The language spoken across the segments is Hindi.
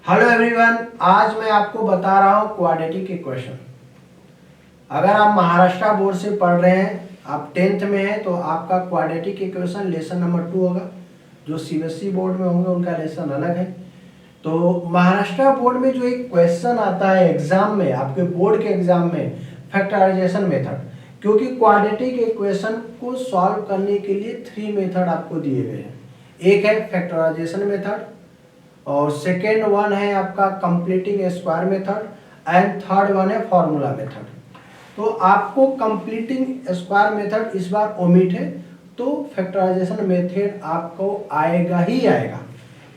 हेलो एवरीवन, आज मैं आपको बता रहा हूँ क्वाड्रेटिक इक्वेशन। अगर आप महाराष्ट्र बोर्ड से पढ़ रहे हैं, आप 10th में हैं, तो आपका क्वाड्रेटिक इक्वेशन लेसन नंबर 2 होगा। जो सीबीएसई बोर्ड में होंगे उनका लेसन अलग है। तो महाराष्ट्र बोर्ड में जो एक क्वेश्चन आता है एग्जाम में, आपके बोर्ड के एग्जाम में, फैक्टराइजेशन मेथड, क्योंकि क्वाड्रेटिक इक्वेशन को सॉल्व करने के लिए 3 मेथड आपको दिए गए हैं। एक है फैक्टराइजेशन मेथड, और सेकेंड वन है आपका completing square method, and third one है फॉर्मूला मेथड। तो आपको कंप्लीटिंग स्क्वायर मेथड इस बार ओमिट है, तो फैक्टराइजेशन मेथड आपको आएगा ही आएगा।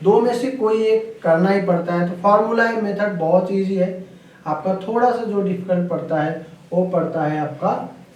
दो में से कोई एक करना ही पड़ता है। तो फॉर्मूला मेथड बहुत इजी है, आपका थोड़ा सा जो डिफिकल्ट पड़ता है वो पड़ता है आपका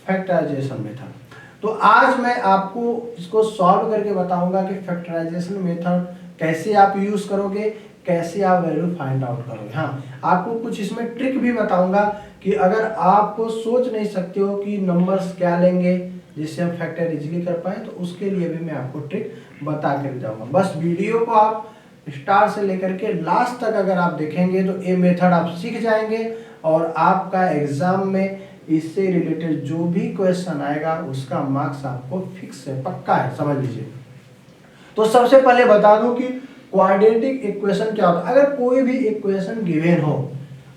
फैक्टराइजेशन मेथड। तो आज मैं आपको इसको सॉल्व करके बताऊंगा कि फैक्टराइजेशन मेथड कैसे आप यूज करोगे, कैसे आप वैल्यू फाइंड आउट करोगे। हाँ, आपको कुछ इसमें ट्रिक भी बताऊंगा कि अगर आपको सोच नहीं सकते हो कि नंबर्स क्या लेंगे जिससे हम फैक्टर इजीली कर पाए, तो उसके लिए भी मैं आपको ट्रिक बता कर जाऊंगा। बस वीडियो को आप स्टार्ट से लेकर के लास्ट तक अगर आप देखेंगे तो ये मेथड आप सीख जाएंगे, और आपका एग्जाम में इससे रिलेटेड जो भी क्वेश्चन आएगा उसका मार्क्स आपको फिक्स है, पक्का है, समझ लीजिए। तो सबसे पहले बता दूं कि क्वाड्रेटिक इक्वेशन क्या होता है। अगर कोई भी इक्वेशन गिवन हो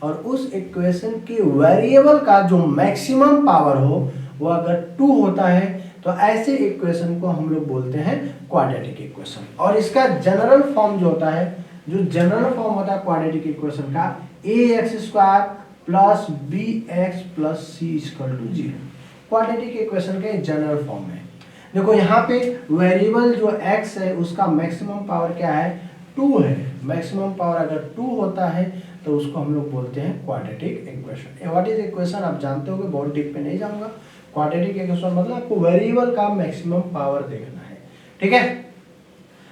और उस इक्वेशन के वेरिएबल का जो मैक्सिमम पावर हो वो अगर 2 होता है, तो ऐसे इक्वेशन को हम लोग बोलते हैं क्वाड्रेटिक इक्वेशन। और इसका जनरल फॉर्म जो होता है, जो जनरल फॉर्म होता है क्वाड्रेटिक इक्वेशन का, ax² plus bx plus c equal to 0। Quadratic equation का जनरल फॉर्म है। देखो यहाँ पे वेरिएबल जो x है उसका मैक्सिमम पावर क्या है, 2 है। मैक्सिमम पावर अगर 2 होता है तो उसको हम लोग बोलते हैं quadratic equation. What is equation आप जानते होगे, बहुत डीप पे नहीं जाऊंगा। क्वाड्रेटिक इक्वेशन मतलब आपको वेरिएबल का मैक्सिमम पावर देखना है, ठीक है।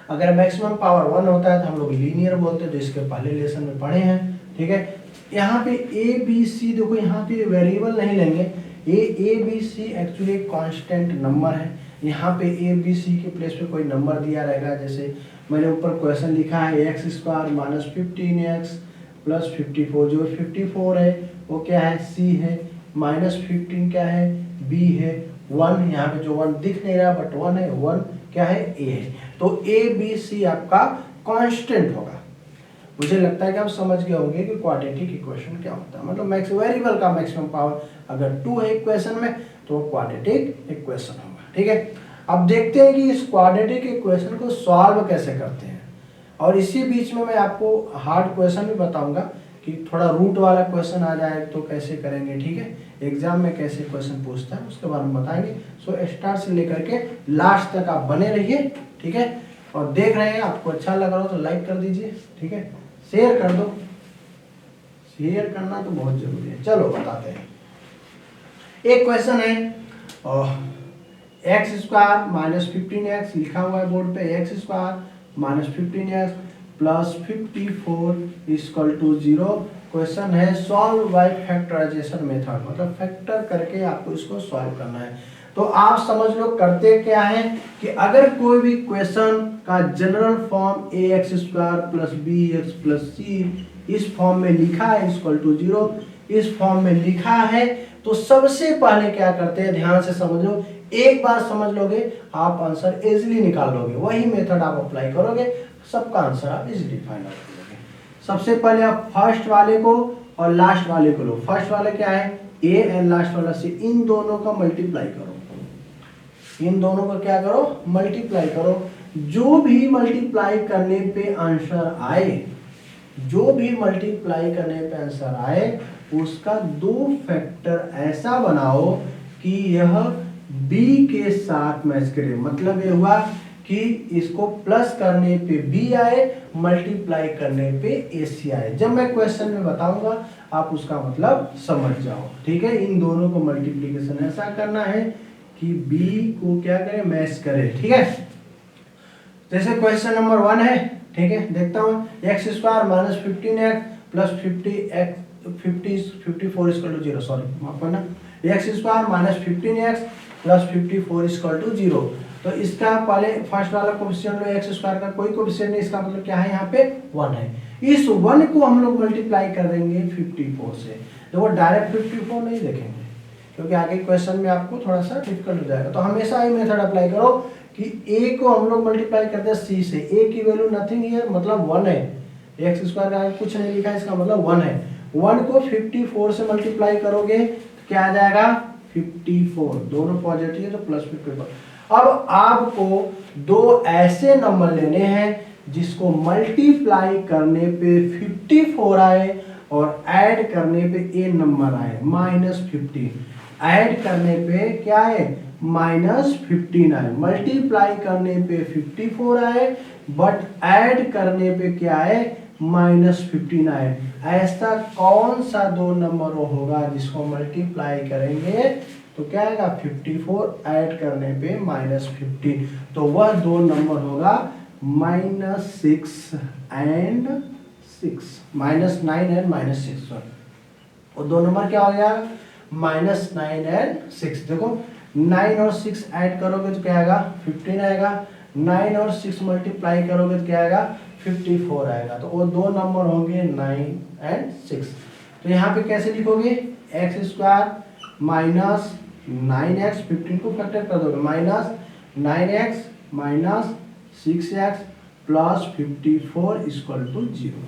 अगर मैक्सिमम पावर 1 होता है तो हम लोग लीनियर बोलते हैं, जो इसके पहले लेसन में पढ़े हैं, ठीक है। यहाँ पे ए बी सी, देखो यहाँ पे वेरिएबल नहीं लेंगे, A B C actually constant number है। यहाँ पे ए बी सी के प्लेस पे कोई नंबर दिया रहेगा। जैसे मैंने ऊपर क्वेश्चन लिखा है x² माइनस 15x प्लस 54, जो 54 है वो क्या है, c है, माइनस 15 क्या है, b है, 1 यहाँ पे जो 1 दिख नहीं रहा बट 1 है, 1 क्या है, a है। तो a b c आपका कांस्टेंट होगा। मुझे लगता है कि आप समझ गए होंगे कि क्वाड्रेटिक इक्वेशन क्या होता है। मतलब मैक्स वेरिएबल का मैक्सिमम पावर अगर 2 है इक्वेशन में तो क्वाड्रेटिक इक्वेशन होगा, ठीक है। अब देखते हैं कि इस क्वाड्रेटिक इक्वेशन को सॉल्व कैसे करते हैं, और इसी बीच में मैं आपको हार्ड क्वेश्चन भी बताऊंगा कि थोड़ा रूट वाला क्वेश्चन आ जाए तो कैसे करेंगे, ठीक है। एग्जाम में कैसे क्वेश्चन पूछता है उसके बारे में बताएंगे। सो स्टार्ट से लेकर के लास्ट तक आप बने रहिए, ठीक है। और देख रहे हैं, आपको अच्छा लग रहा हो तो लाइक कर दीजिए, ठीक है, शेयर कर दो। शेयर करना तो बहुत जरूरी है। चलो बताते हैं। एक क्वेश्चन है x² माइनस 15x लिखा हुआ है बोर्ड पे, x² minus 15x plus 54 equal to 0। Question है सॉल्व बाय फैक्टराइजेशन मेथड, मतलब फैक्टर करके आपको इसको सॉल्व करना है। तो आप समझ लो करते क्या है कि अगर कोई भी क्वेश्चन का general form ax² plus bx plus c इस फॉर्म में लिखा है इक्वल टू 0, इस फॉर्म में लिखा है, तो सबसे पहले क्या करते हैं, ध्यान से समझ लो। एक बार समझ लोगे आप आंसर इजीली निकाल लोगे। वही मेथड आप अप्लाई करोगे, सबका आंसर आप इजीली फाइंड आउट करोगे। सबसे पहले आप फर्स्ट वाले को और लास्ट वाले को लो। फर्स्ट वाला क्या है, a एंड लास्ट वाला c, इन दोनों का मल्टीप्लाई करो। इन दोनों का क्या करो, मल्टीप्लाई करो। जो भी मल्टीप्लाई करने पे आंसर आए, जो भी मल्टीप्लाई करने पे आंसर आए, उसका 2 फैक्टर ऐसा बनाओ कि यह b के साथ मैच करे। मतलब ये हुआ कि इसको प्लस करने पे b आए, मल्टीप्लाई करने पे ac आए। जब मैं क्वेश्चन में बताऊंगा आप उसका मतलब समझ जाओ, ठीक है। इन दोनों को मल्टीप्लीकेशन ऐसा करना है कि b को क्या करे, मैच करे, ठीक है। जैसे क्वेश्चन नंबर 1 है, ठीक है, देखता हूँ। x² minus 15x plus 54 equal to 0, sorry माफ करना, x² minus 15x plus 54 equal to 0। तो इसका पहले फर्स्ट वाला कोएफिशिएंट लो, x² का कोई कोएफिशिएंट नहीं, इसका मतलब क्या है, यहाँ पे 1 है। इस 1 को हम लोग मल्टीप्लाई कर देंगे 54 से। देखो डायरेक्ट 54 नहीं देखेंगे क्योंकि आगे क्वेश्चन में आपको थोड़ा सा डिफिकल्ट हो जाएगा। तो हमेशा ही मेथड अप्लाई करो कि a को हम लोग मल्टीप्लाई करते हैं c से। a की वैल्यू नथिंग है, मतलब 1 है। एक्स स्क्वायर का कुछ नहीं लिखा है, इसका मतलब 1 है। 1 को 54 से मल्टीप्लाई करोगे तो क्या आ जाएगा 54, दोनों पॉजिटिव है तो प्लस 54। अब आपको दो ऐसे नंबर लेने हैं जिसको मल्टीप्लाई करने पे 54 आए और ऐड करने पे ए नंबर आए -15। ऐड करने पे क्या है -15 आए, मल्टीप्लाई करने पे 54 आए बट ऐड करने पे क्या है -15 आए। ऐसा कौन सा दो नंबर होगा जिसको मल्टीप्लाई करेंगे तो क्या आएगा 54 ऐड करने पे -15, तो वह दो नंबर होगा -6 एंड 6, -9 एंड -6। और दो नंबर क्या हो गया -9 एंड 6। देखो 9 और 6 ऐड करोगे तो क्या आएगा 15 आएगा, 9 और 6 मल्टीप्लाई करोगे तो क्या आएगा 54 आएगा। तो वो दो नंबर होंगे 9 एंड 6। तो यहाँ पे कैसे लिखोगे एक्स स्क्वायर माइनस 9x, 15 को फैक्टर कर दोगे -9x minus 6x plus 54 equal to 0।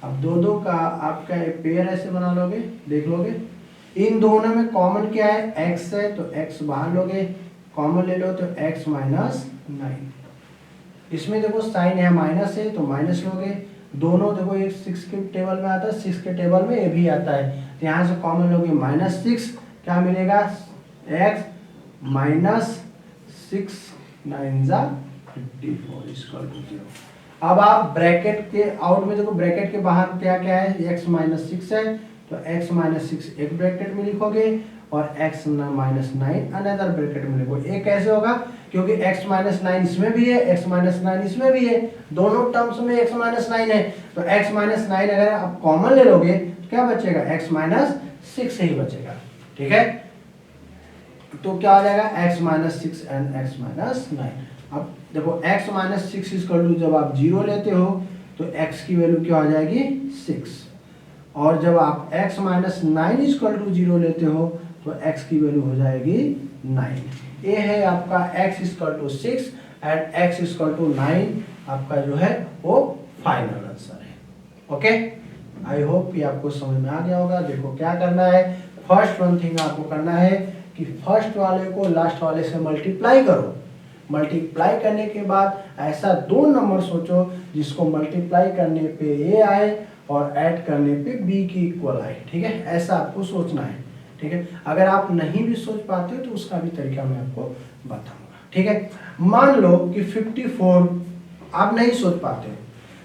अब दो का आपका एक पेयर ऐसे बना लोगे, देख लोगे। इन दोनों में कॉमन क्या है x है तो x बाहर लोगे, कॉमन ले लो तो x माइनस 9। इसमें देखो साइन है माइनस है तो माइनस लोगे। दोनों देखो एक 6 के टेबल में आता है, 6 के टेबल में ये भी आता है, तो यहाँ से कॉमन लोगे -6, क्या मिलेगा x माइनस 6 9 जा 54 इक्वल टू 0। अब आप ब्रैकेट के आउट में देखो, ब्रैकेट के बाहर क्या क्या है x माइनस 6 है तो x माइनस 6 एक ब्रैकेट में लिखोगे और x माइनस 9 अनदर ब्रैकेट में लिखोगे। ये कैसे होगा क्योंकि x माइनस 9 इसमें भी है, x माइनस 9 इसमें भी है, दोनों टर्म्स में x माइनस 9 है, तो x माइनस 9 अगर आप कॉमन ले लोगे तो क्या बचेगा x माइनस 6 ही बचेगा। ठीक है, तो क्या हो जाएगा x minus 6 and x minus 9। अब देखो x माइनस 6 इक्वल टू जब आप 0 लेते हो तो x की वैल्यू क्या हो जाएगी 6, और जब आप x माइनस 9 इक्वल टू 0 लेते हो तो x की वैल्यू हो जाएगी 9। ये है आपका x equal to 6 and x equal to 9 आपका जो है वो फाइनल आंसर है। ओके, आई होप ये आपको समझ में आ गया होगा। देखो क्या करना है, फर्स्ट वन थिंग आपको करना है कि फर्स्ट वाले को लास्ट वाले से मल्टीप्लाई करो। मल्टीप्लाई करने के बाद ऐसा दो नंबर सोचो जिसको मल्टीप्लाई करने पे ए आए और ऐड करने पे बी की इक्वल आए। ठीक है, ऐसा आपको सोचना है। ठीक है, अगर आप नहीं भी सोच पाते हो तो उसका भी तरीका मैं आपको बताऊंगा। ठीक है, मान लो कि 54 आप नहीं सोच पाते हो,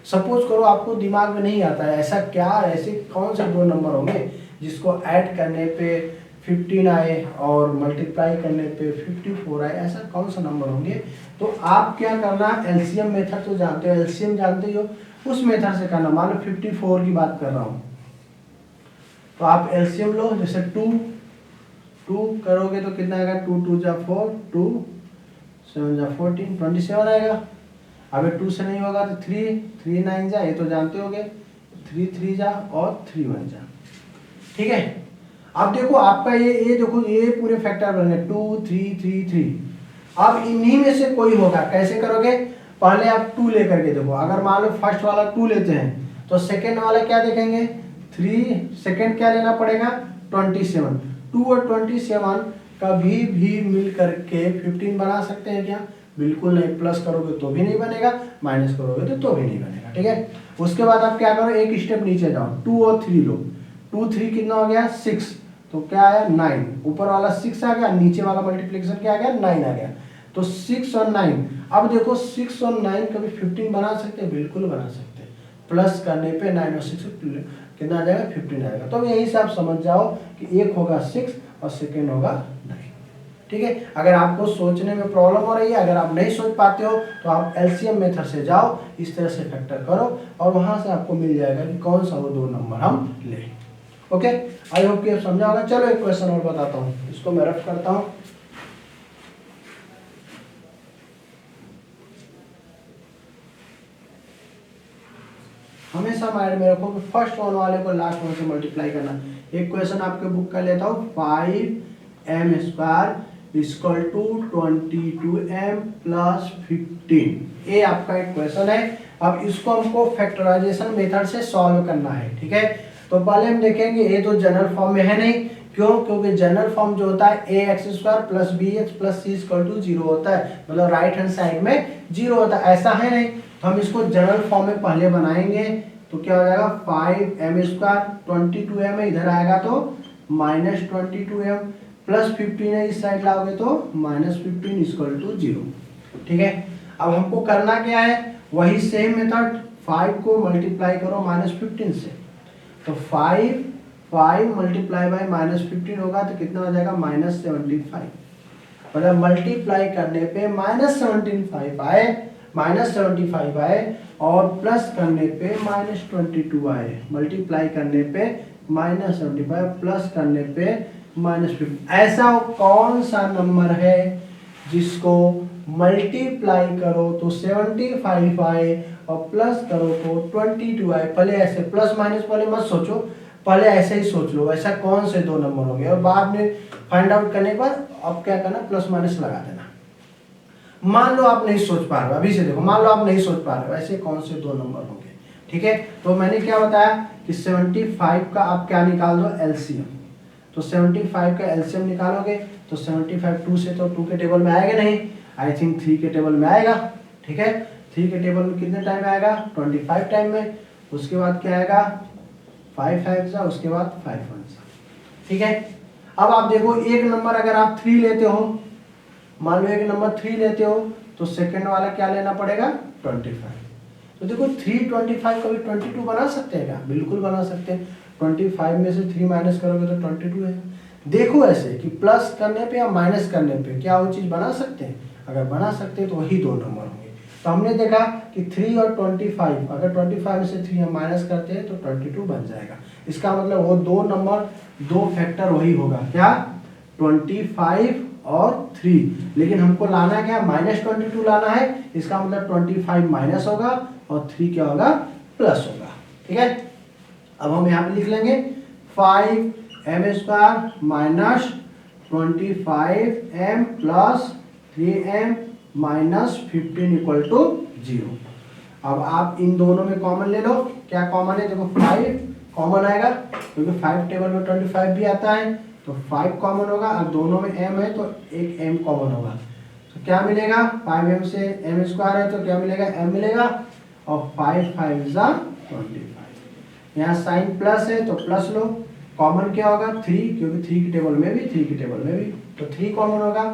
सपोज करो आपको दिमाग में नहीं आता है ऐसा क्या, ऐसे कौन से दो नंबर होंगे जिसको ऐड करने पे 15 आए और मल्टीप्लाई करने पे 54 आए, ऐसा कौन सा नंबर होंगे। तो आप क्या करना, एलसीएम मेथड तो जानते हो, एलसीएम जानते हो, उस मेथड से करना। मान लो 54 की बात कर रहा हूँ तो आप एलसीएम लो, जैसे 2 करोगे तो कितना आएगा 2 2 जा 4, 2 7 जा 14, 27 आएगा। अब 2 से नहीं होगा तो 3 9 जा, ये तो जानते होगे, 3 3 जा और 3 1 जा। ठीक है, अब देखो आपका ये देखो ये पूरे फैक्टर बन गए 2 3 3 3। अब इन्हीं में से कोई होगा, कैसे करोगे, पहले आप 2 लेकर के देखो। अगर मान लो फर्स्ट वाला 2 लेते हैं तो सेकंड वाला क्या देखेंगे 3, सेकंड क्या लेना पड़ेगा 27। 2 और 27 कभी भी मिल करके 15 बना सकते हैं क्या, बिल्कुल नहीं। प्लस करोगे तो भी नहीं बनेगा, माइनस करोगे तो भी नहीं बनेगा। ठीक है, उसके बाद आप क्या करो, एक स्टेप नीचे जाओ, 2 और 3 लो। 2 3 कितना हो गया 6, तो क्या आया 9, ऊपर वाला 6 आ गया, नीचे वाला मल्टीप्लिकेशन क्या आ गया 9 आ गया, तो 6 और 9। अब देखो 6 और 9 कभी 15 बना सकते हैं, बिल्कुल बना सकते हैं। प्लस करने पे 9 और 6 कितना आ जाएगा 15 आएगा। तो यहीं से आप समझ जाओ कि एक होगा 6 और सेकेंड होगा 9। ठीक है, अगर आपको सोचने में प्रॉब्लम हो रही है, अगर आप नहीं सोच पाते हो तो आप एलसीएम मेथड से जाओ, इस तरह से फैक्टर करो और वहां से आपको मिल जाएगा कि कौन सा वो दो नंबर हम लें। ओके, आई होप कि आप समझा होगा। चलो एक क्वेश्चन और बताता हूँ, इसको मैं रफ करता हूँ। हमें हमेशा माइंड में रखो कि फर्स्ट वन वाले को लास्ट वन से मल्टीप्लाई करना। एक क्वेश्चन आपके बुक का लेता हूँ, 5m² equal to 22m plus 15। ये आपका एक क्वेश्चन है। अब इसको हमको फैक्टराइजेशन मेथड से सॉल्व करना है, ठीक है। तो पहले हम देखेंगे, ये तो जनरल फॉर्म में है नहीं, क्यों? क्योंकि जनरल फॉर्म जो होता है ax² plus bx plus c equal to 0 होता है, मतलब राइट हैंड साइड में 0 होता है, ऐसा है नहीं। तो हम इसको जनरल फॉर्म में पहले बनाएंगे, तो क्या हो जाएगा 5m², 22m है, इधर आएगा तो -22m प्लस 15 है, इस साइड लाओगे तो -15 इक्वल टू 0, ठीक है। अब हमको करना क्या है, वही सेम मेथड, 5 को मल्टीप्लाई करो -15 से, तो 5 मल्टीप्लाई बाय -15 होगा तो कितना हो जाएगा -75। मतलब मल्टीप्लाई करने पे -75 आए और प्लस करने पे -22 आए, मल्टीप्लाई करने पे -75 प्लस करने पे -50। ऐसा कौन सा नंबर है जिसको मल्टीप्लाई करो तो 75 आए और प्लस करो तो 22 आए? पहले ऐसे प्लस माइनस पहले मत सोचो, पहले ऐसे ही सोच लो ऐसा कौन से दो नंबर होंगे, और बाद में फाइंड आउट करने के बाद अब क्या करना, प्लस माइनस लगा देना। मान लो आप नहीं सोच पा रहे हो, अभी से देखो, मान लो आप नहीं सोच पा रहे हो ऐसे कौन से दो नंबर होंगे, ठीक है। तो मैंने क्या बताया कि 75 का आप क्या निकाल दो, एलसीएम। तो 75 का एलसीएम निकालोगे तो 75 2 से तो 2 के टेबल में आएगा नहीं, आई थिंक 3 के टेबल में आएगा, ठीक है। 3 के टेबल में कितने टाइम आएगा, 25 टाइम में। उसके बाद क्या आएगा 5 5 सा, उसके बाद 5 1 सा, ठीक है। अब आप देखो एक नंबर अगर आप 3 लेते हो, मान लो एक नंबर 3 लेते हो, तो सेकंड वाला क्या लेना पड़ेगा 25। तो देखो 3 25 कभी 22 बना सकते हैं क्या, बिल्कुल बना सकते हैं। 25 में से 3 माइनस करोगे तो 22 है। देखो ऐसे कि प्लस करने पे या माइनस करने पे क्या वो चीज बना सकते हैं, अगर बना सकते हैं तो वही दो नंबर होंगे। तो हमने देखा कि 3 और 25, अगर 25 में से 3 हम माइनस करते हैं तो 22 बन जाएगा। इसका मतलब वो दो नंबर, दो फैक्टर वही होगा, क्या 25 और 3। लेकिन हमको लाना क्या, -22 लाना है। इसका मतलब 25 माइनस होगा और 3 क्या होगा, प्लस होगा, ठीक है। अब हम यहाँ पे लिख लेंगे 5m² minus 25m plus 3m minus 15 equal to 0। अब आप इन दोनों में कॉमन ले लो, क्या कॉमन है, देखो 5 कॉमन आएगा क्योंकि 5 टेबल में 25 भी आता है, तो 5 कॉमन होगा। अब दोनों में m है तो एक m कॉमन होगा, तो क्या मिलेगा 5m से m² है तो क्या मिलेगा, m मिलेगा, और 5 5 ज़ा 25। यहाँ साइन प्लस है तो प्लस लो, कॉमन क्या होगा 3, क्योंकि 3 की टेबल में भी 3 की टेबल में भी, तो 3 कॉमन होगा,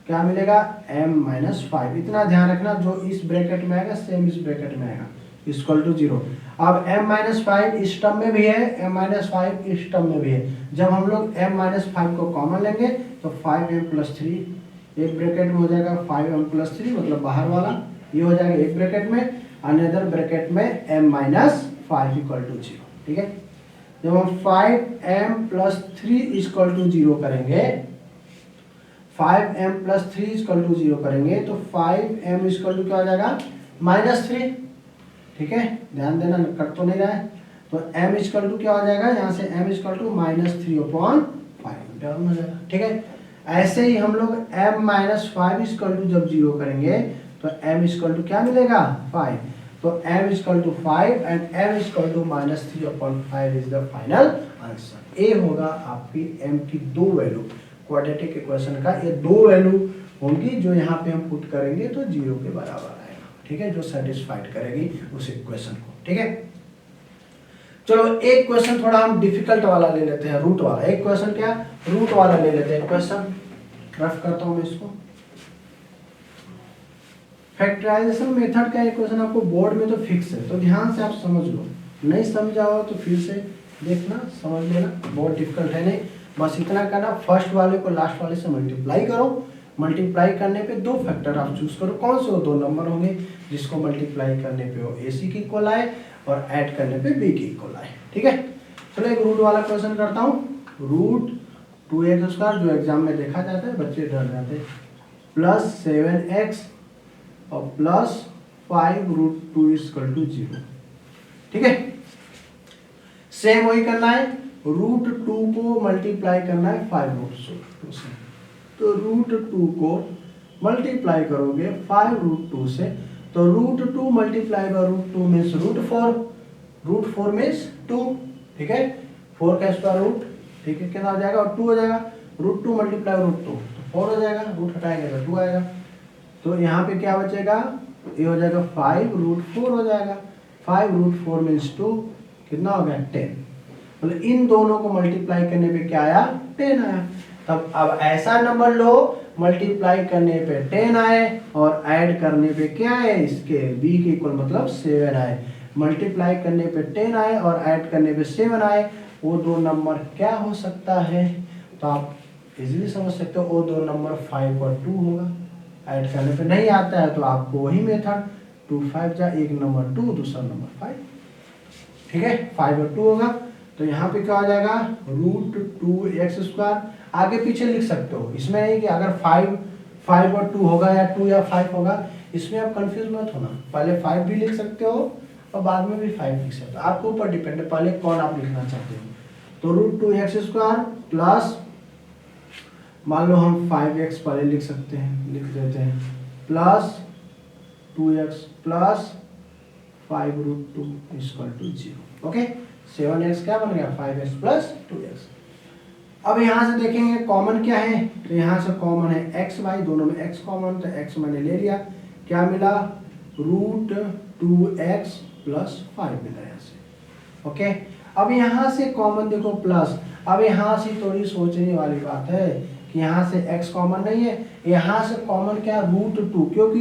क्या मिलेगा m-5। इतना ध्यान रखना, जो इस ब्रैकेट में आएगा सेम इस ब्रैकेट में आएगा, इक्वल टू 0। अब m-5 इस टर्म में भी है, m-5 इस टर्म में भी है। जब हम लोग m-5 को कॉमन लेंगे तो 5m + 3 एक ब्रैकेट में हो जाएगा, 5m + 3 मतलब बाहर वाला, ये हो जाएगा एक ब्रैकेट में, अनदर ब्रैकेट में m-5 इक्वल टू 0, ठीक है। जब हम 5m + 3 इक्वल टू 0 करेंगे, 5m + 3 इक्वल टू 0 करेंगे तो 5m इक्वल टू क्या हो जाएगा, -3, ठीक है। ध्यान देना, कट तो नहीं रहा है। तो m इक्वल टू क्या हो जाएगा, यहाँ से m इक्वल टू -3/5 डाउन हो जाएगा, ठीक है। ऐसे ही हम लोग m-5 इक्वल टू जब 0 करेंगे तो m इक्वल टू क्या मिलेगा, 5। तो m equal to 5 and m equal to -3/5 is the final answer. ये होगा आपकी m की दो वैल्यू, क्वाड्रेटिक इक्वेशन का ये दो वैल्यू होंगी जो यहाँ पे हम पुट करेंगे तो 0 के बराबर आएगा, ठीक है, जो सेटिस्फाइड करेगी उस इक्वेशन को, ठीक है। चलो एक क्वेश्चन थोड़ा हम डिफिकल्ट वाला ले लेते हैं, रूट वाला। एक क्वेश्चन क्या, रूट वाला ले लेते हैं क्वेश्चन, रफ करता हूँ मैं इसको। फैक्टराइजेशन मेथड का एक क्वेश्चन आपको बोर्ड में तो फिक्स है, तो ध्यान से आप समझ लो, नहीं समझा हो तो फिर से देखना, समझ लेना, बहुत डिफिकल्ट है नहीं। बस इतना करना, फर्स्ट वाले को लास्ट वाले से मल्टीप्लाई करो, मल्टीप्लाई करने पे दो फैक्टर आप चूज करो, कौन से वो दो नंबर होंगे जिसको मल्टीप्लाई करने पे वो AC की इक्वल आए और ऐड करने पे B की इक्वल आए, ठीक है। चलो एक रूट वाला क्वेश्चन करता हूँ। रूट 2x² जो एग्जाम में देखा जाता है, बच्चे डर जाते हैं, प्लस 7x और प्लस 5 √2 = 0, ठीक है। सेम वही करना है, √2 को मल्टीप्लाई करना है 5√2 से। तो √2 को मल्टीप्लाई करोगे 5√2 से, तो √2 मल्टीप्लाई बाय √2 मीन्स √4 मीन्स 2, ठीक है, 4 का स्क्वायर रूट, ठीक है, कितना हो जाएगा, और 2 हो जाएगा, √2 मल्टीप्लाई √2 तो 4 हो जाएगा, रूट हटाएंगे तो 2 आएगा। तो यहाँ पे क्या बचेगा, ये हो जाएगा 5√4 हो जाएगा, 5√4 मीन्स 2, कितना हो गया 10। मतलब इन दोनों को मल्टीप्लाई करने पे क्या आया, 10 आया। तब अब ऐसा नंबर लो मल्टीप्लाई करने पे 10 आए और ऐड करने पे क्या है, इसके b के इक्वल मतलब 7 आए। मल्टीप्लाई करने पे 10 आए और ऐड करने पे 7 आए, वो दो नंबर क्या हो सकता है, तो आप इजीली समझ सकते हो, वो दो नंबर 5 और 2 होगा। ऐड करने पे नहीं आता है तो आपको वही मेथड 2 5 जा, एक नंबर 2 दूसरा नंबर 5, ठीक है, 5 और 2 होगा। तो यहाँ पे क्या हो जाएगा, √2x², आगे पीछे लिख सकते हो, इसमें नहीं कि अगर 5 और 2 होगा या 2 या 5 होगा, इसमें आप कंफ्यूज मत होना, पहले 5 भी लिख सकते हो और बाद में भी 5 लिख सकते हो, आपके ऊपर डिपेंड है पहले कौन आप लिखना चाहते हो। तो √2x² प्लस, मान लो हम 5x पहले लिख सकते हैं, लिख देते हैं, plus 2x plus 5√2 = 0। Okay, 7x क्या बन गया, 5x प्लस 2x। अब यहाँ से देखेंगे कॉमन क्या है, तो यहाँ से कॉमन है x y, दोनों में x कॉमन, तो x मैंने ले लिया, क्या मिला, √2x प्लस 5 मिला यहाँ से। ओके, अब यहाँ से कॉमन देखो प्लस, अब यहाँ से थोड़ी सोचने वाली बात है कि यहाँ से x कॉमन नहीं है, यहाँ से कॉमन क्या है, √2, क्योंकि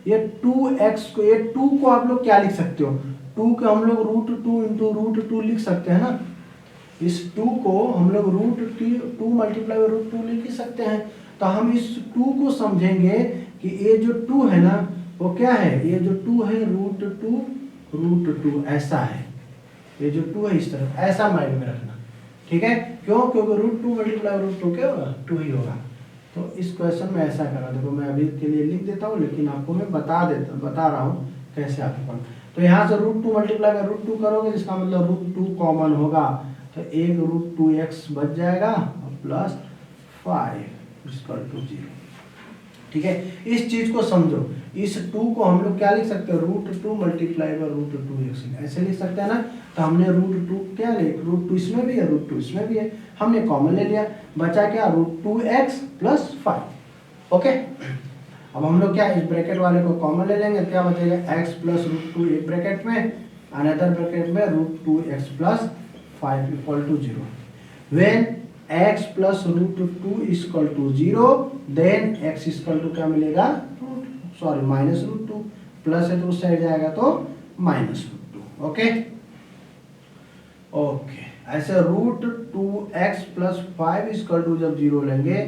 ये 2x को, ये 2 को आप लोग क्या लिख सकते हो, 2 को हम लोग √2 इंटू √2 लिख सकते हैं ना, इस 2 को हम लोग √2 मल्टीप्लाई बाय √2 लिख सकते हैं। तो हम इस 2 को समझेंगे कि ये जो 2 है ना, वो क्या है, ये जो 2 है √2 ऐसा है, ये जो 2 है इस तरफ, ऐसा माइंड में रखना, ठीक है, क्यों, क्योंकि √2 मल्टीप्लाई √2 क्या होगा, 2 ही होगा। तो इस क्वेश्चन में ऐसा करा, देखो मैं अभी के लिए लिख देता हूँ, लेकिन आपको मैं बता रहा हूँ कैसे आपको करना। तो यहाँ से √2 मल्टीप्लाई बाय √2 करोगे, जिसका मतलब √2 कॉमन होगा, तो एक √2x बच जाएगा और प्लस 5 = 0, ठीक है। इस चीज को समझो, इस 2 को हम लोग क्या लिख सकते हैं, √2 मल्टीप्लाई बाय √2x, ऐसे लिख सकते हैं ना। तो हमने √2 क्या ले, √2 इसमें भी है, √2 इसमें भी है, हमने कॉमन ले लिया, बचा क्या, √2x प्लस 5। ओके, अब हम लोग क्या, इस ब्रैकेट वाले को कॉमन ले लेंगे, क्या बचेगा, x प्लस √2 एक ब्रैकेट में, अनदर ब्रैकेट में √2x plus 5 = 0। When x plus √2 = 0, then x = क्या मिलेगा, -√2, प्लस है तो उस साइड जाएगा तो -√2। ओके ओके, ऐसे √2x प्लस 5 = जब 0 लेंगे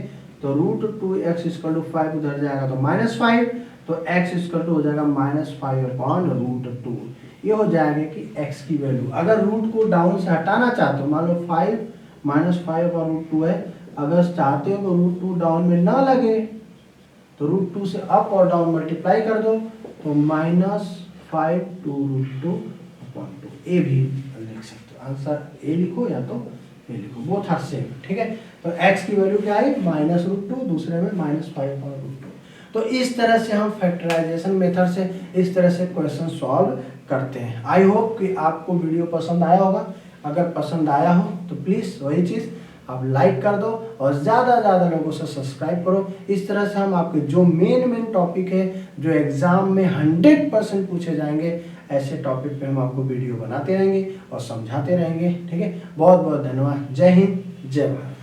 तो √2x = 5 उधर जाएगा तो -5, तो x = हो जाएगा -5/√2। ये हो जाएगा कि x की वैल्यू, अगर रूट को डाउन से हटाना चाहते हो, मान लो 5 -5/√2 है, अगर चाहते हो तो √2 डाउन में ना लगे तो √2 से अप और डाउन मल्टीप्लाई कर दो, तो -5 to √2/2, ए भी लिख सकते हो, आंसर ए लिखो या तो ए लिखो, बोथ आर सेम, ठीक है। तो x की वैल्यू क्या है, -√2, दूसरे में -5/√2। तो इस तरह से हम फैक्टराइजेशन मेथड से इस तरह से क्वेश्चन सॉल्व करते हैं। आई होप कि आपको वीडियो पसंद आया होगा, अगर पसंद आया हो तो प्लीज़ वही चीज़ आप लाइक कर दो और ज़्यादा ज़्यादा लोगों से सब्सक्राइब करो। इस तरह से हम आपके जो मेन टॉपिक है, जो एग्ज़ाम में 100% पूछे जाएंगे, ऐसे टॉपिक पे हम आपको वीडियो बनाते रहेंगे और समझाते रहेंगे, ठीक है। बहुत बहुत धन्यवाद। जय हिंद, जय भारत।